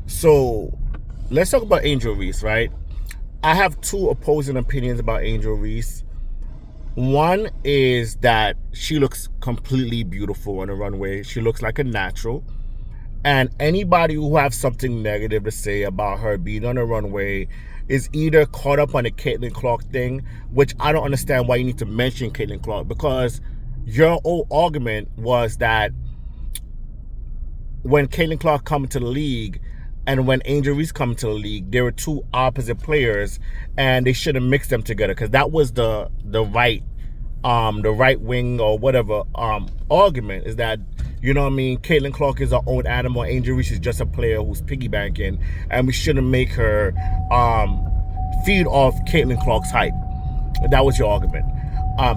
So let's talk about Angel Reese, right? I have two opposing opinions about Angel Reese. One is that she looks completely beautiful on the runway. She looks like a natural. And anybody who has something negative to say about her being on the runway is either caught up on the Caitlin Clark thing, which I don't understand why you need to mention Caitlin Clark, because your old argument was that when Caitlin Clark come to the league and when Angel Reese come to the league, there were two opposite players, and they should have mixed them together, because that was the right wing or whatever argument, is that, you know what I mean, Caitlin Clark is her own animal, Angel Reese is just a player who's piggybanking, and we shouldn't make her feed off Caitlin Clark's hype. That was your argument.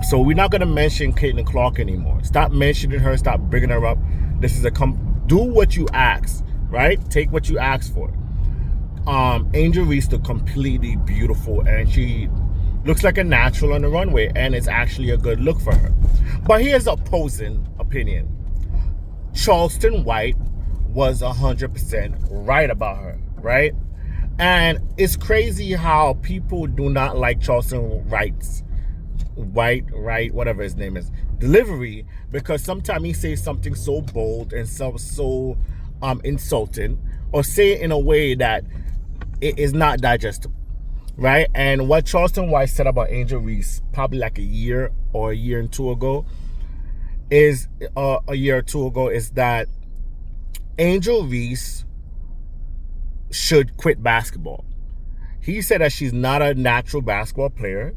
So we're not going to mention Caitlin Clark anymore. Stop mentioning her. Stop bringing her up. This is do what you ask, right? Take what you ask for. Angel Reese looked completely beautiful, and she looks like a natural on the runway, and it's actually a good look for her. But here's opposing opinion. Charleston White was 100% right about her, right? And it's crazy how people do not like Charleston White, whatever his name is, delivery, because sometimes he says something so bold and so insulting, or say it in a way that it is not digestible, right? And what Charleston White said about Angel Reese probably like a year or two ago is that Angel Reese should quit basketball. He said that she's not a natural basketball player,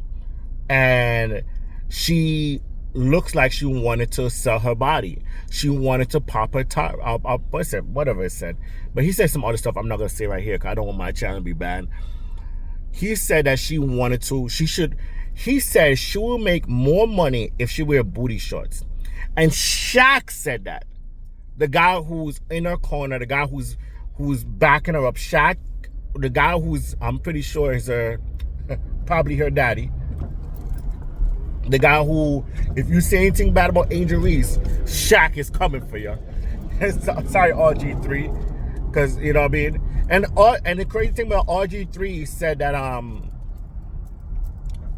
and she looks like she wanted to sell her body. She wanted to pop her top. Whatever it said. But he said some other stuff I'm not going to say right here, because I don't want my channel to be banned. He said that he said she will make more money if she wear booty shorts. And Shaq said that. The guy who's in her corner, the guy who's backing her up, Shaq, the guy who's, I'm pretty sure is probably her daddy. The guy who, if you say anything bad about Angel Reese, Shaq is coming for you. Sorry, RG3, because, you know what I mean? And the crazy thing about RG3 said that,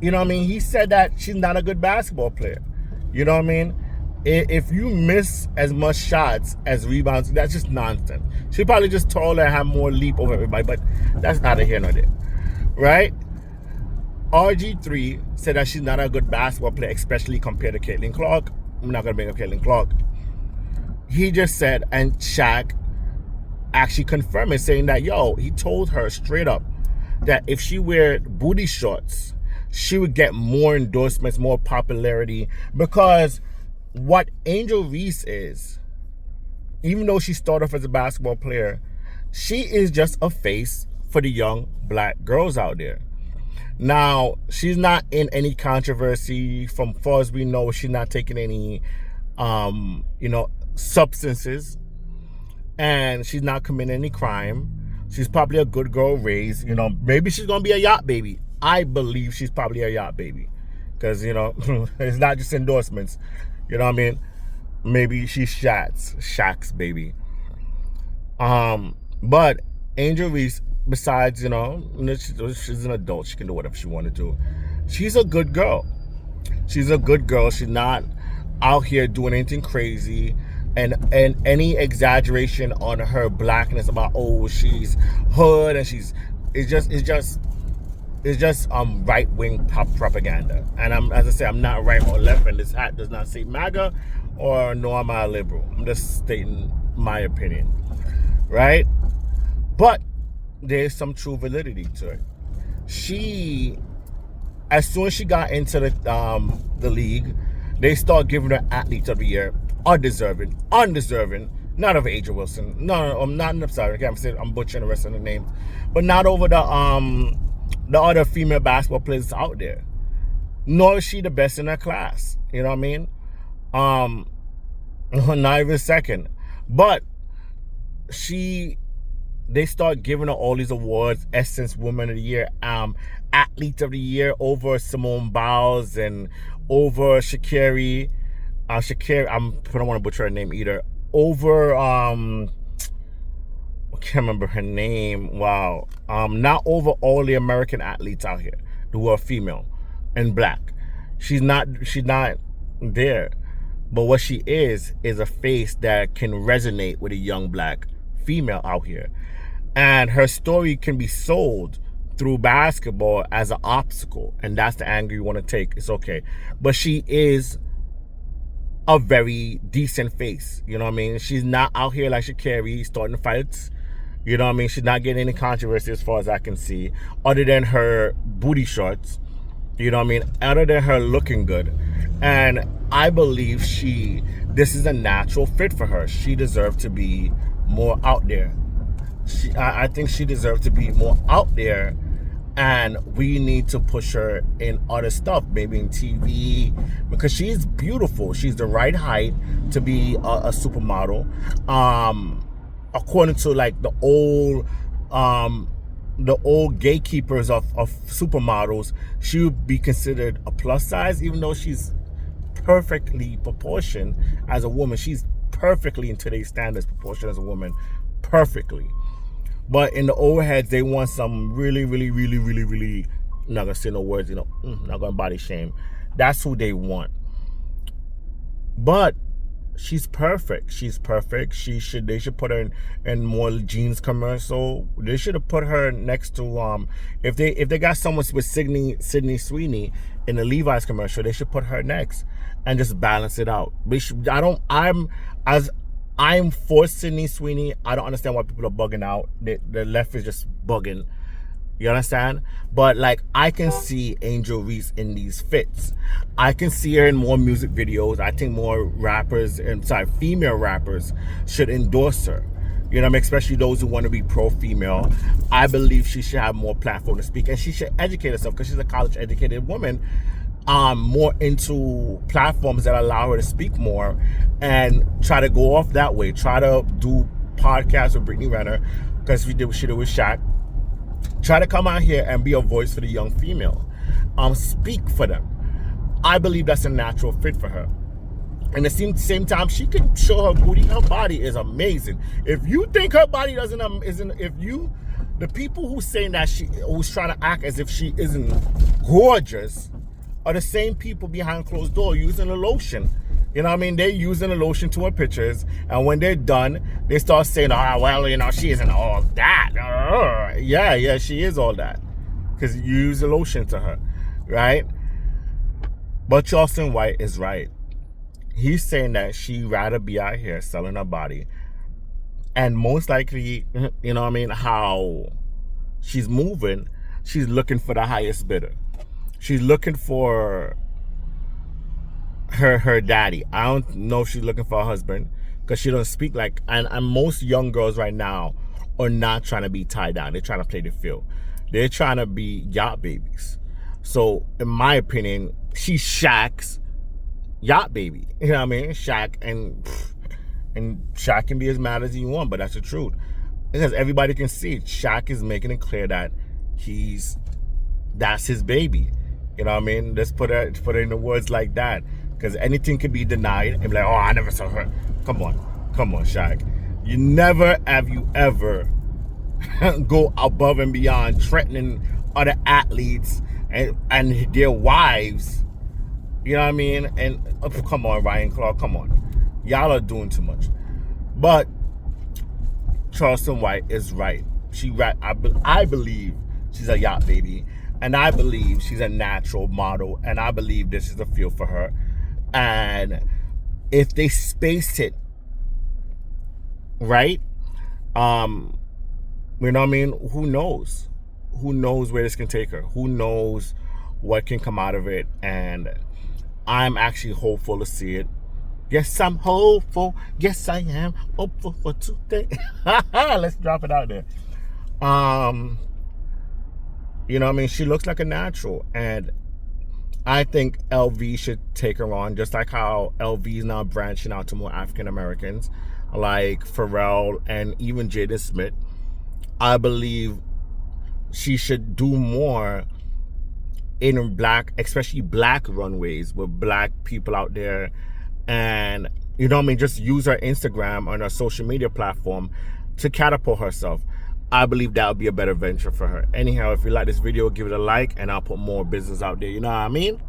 you know what I mean? He said that she's not a good basketball player. You know what I mean? If you miss as much shots as rebounds, that's just nonsense. She probably just taller and have more leap over everybody, but that's neither here nor there, right? RG3 said that she's not a good basketball player, especially compared to Caitlin Clark. I'm not going to bring up Caitlin Clark. He just said, and Shaq actually confirmed it, saying that, he told her straight up that if she wear booty shorts, she would get more endorsements, more popularity, because what Angel Reese is, even though she started off as a basketball player, she is just a face for the young black girls out there. Now, she's not in any controversy. From far as we know, she's not taking any, substances, and she's not committing any crime. She's probably a good girl raised. Maybe she's gonna be a yacht baby. I believe she's probably a yacht baby, because it's not just endorsements. You know what I mean? Maybe she's Shaq's baby. But Angel Reese, besides, she's an adult. She can do whatever she want to do. She's a good girl. She's not out here doing anything crazy. And any exaggeration on her blackness about, she's hood and it's just right-wing propaganda. And as I say, I'm not right or left, and this hat does not say MAGA, or nor am I a liberal. I'm just stating my opinion, right? But there's some true validity to it. She, as soon as she got into the league, they start giving her Athlete of the Year, undeserving, not over Angel Wilson. No, I'm sorry, I can't say, I'm butchering the rest of the names, but not over the other female basketball players out there. Nor is she the best in her class. You know what I mean? Not even second. But they start giving her all these awards: Essence Woman of the Year, Athlete of the Year, over Simone Biles and over Sha'Carri. I don't want to butcher her name either. Over can't remember her name. Wow. Not over all the American athletes out here who are female and black. She's not there. But what she is a face that can resonate with a young black female out here. And her story can be sold through basketball as an obstacle. And that's the angle you want to take. It's okay. But she is a very decent face. You know what I mean? She's not out here like Sha'Carri starting fights. You know what I mean? She's not getting any controversy as far as I can see. Other than her booty shorts. You know what I mean? Other than her looking good. And I believe this is a natural fit for her. She deserves to be more out there. I think she deserves to be more out there, and we need to push her in other stuff, maybe in TV, because she's beautiful. She's the right height to be a supermodel. According to like the old gatekeepers of supermodels, she would be considered a plus size, even though she's perfectly proportioned as a woman. She's perfectly in today's standards proportioned as a woman, perfectly. But in the old heads, they want some really, really, really, really, really, I'm not gonna say no words, not gonna body shame. That's who they want. But she's perfect. She's perfect. They should put her in more jeans commercial. They should have put her next to if they got someone with Sydney Sweeney in the Levi's commercial, they should put her next and just balance it out. I'm for Sydney Sweeney. I don't understand why people are bugging out. The left is just bugging. You understand? But like, I can see Angel Reese in these fits. I can see her in more music videos. I think more female rappers should endorse her. You know what I mean? Especially those who want to be pro-female. I believe she should have more platform to speak, and she should educate herself because she's a college-educated woman. More into platforms that allow her to speak more and try to go off that way. Try to do podcasts with Brittany Renner, because she did with Shaq. Try to come out here and be a voice for the young female. Speak for them. I believe that's a natural fit for her. And at the same time, she can show her booty. Her body is amazing. If you think her body the people who saying that who's trying to act as if she isn't gorgeous are the same people behind closed door using the lotion. You know what I mean? They're using the lotion to her pictures, and when they're done, they start saying, she isn't all that. Yeah, she is all that. Because you use the lotion to her, right? But Charleston White is right. He's saying that she'd rather be out here selling her body. And most likely, you know what I mean, how she's moving, she's looking for the highest bidder. She's looking for her daddy. I don't know if she's looking for a husband, because she doesn't speak like, and most young girls right now are not trying to be tied down. They're trying to play the field. They're trying to be yacht babies. So in my opinion, she's Shaq's yacht baby. You know what I mean? Shaq and Shaq can be as mad as you want, but that's the truth. Because everybody can see it. Shaq is making it clear that that's his baby. You know what I mean? Let's put it in the words like that. Because anything can be denied and be like, I never saw her. Come on, Shaq. You never have you ever go above and beyond threatening other athletes and their wives. You know what I mean? And come on, Ryan Clark, come on. Y'all are doing too much. But Charleston White is right. I believe she's a yacht baby. And I believe she's a natural model. And I believe this is the field for her. And if they spaced it right, you know what I mean? Who knows? Who knows where this can take her? Who knows what can come out of it? And I'm actually hopeful to see it. Yes, I'm hopeful. Yes, I am hopeful for today. Let's drop it out there. You know what I mean? She looks like a natural. And I think LV should take her on, just like how LV is now branching out to more African Americans, like Pharrell and even Jaden Smith. I believe she should do more in black, especially black runways with black people out there. And, you know what I mean, just use her Instagram and her social media platform to catapult herself, I believe that would be a better venture for her. Anyhow, if you like this video, give it a like, and I'll put more business out there. You know what I mean?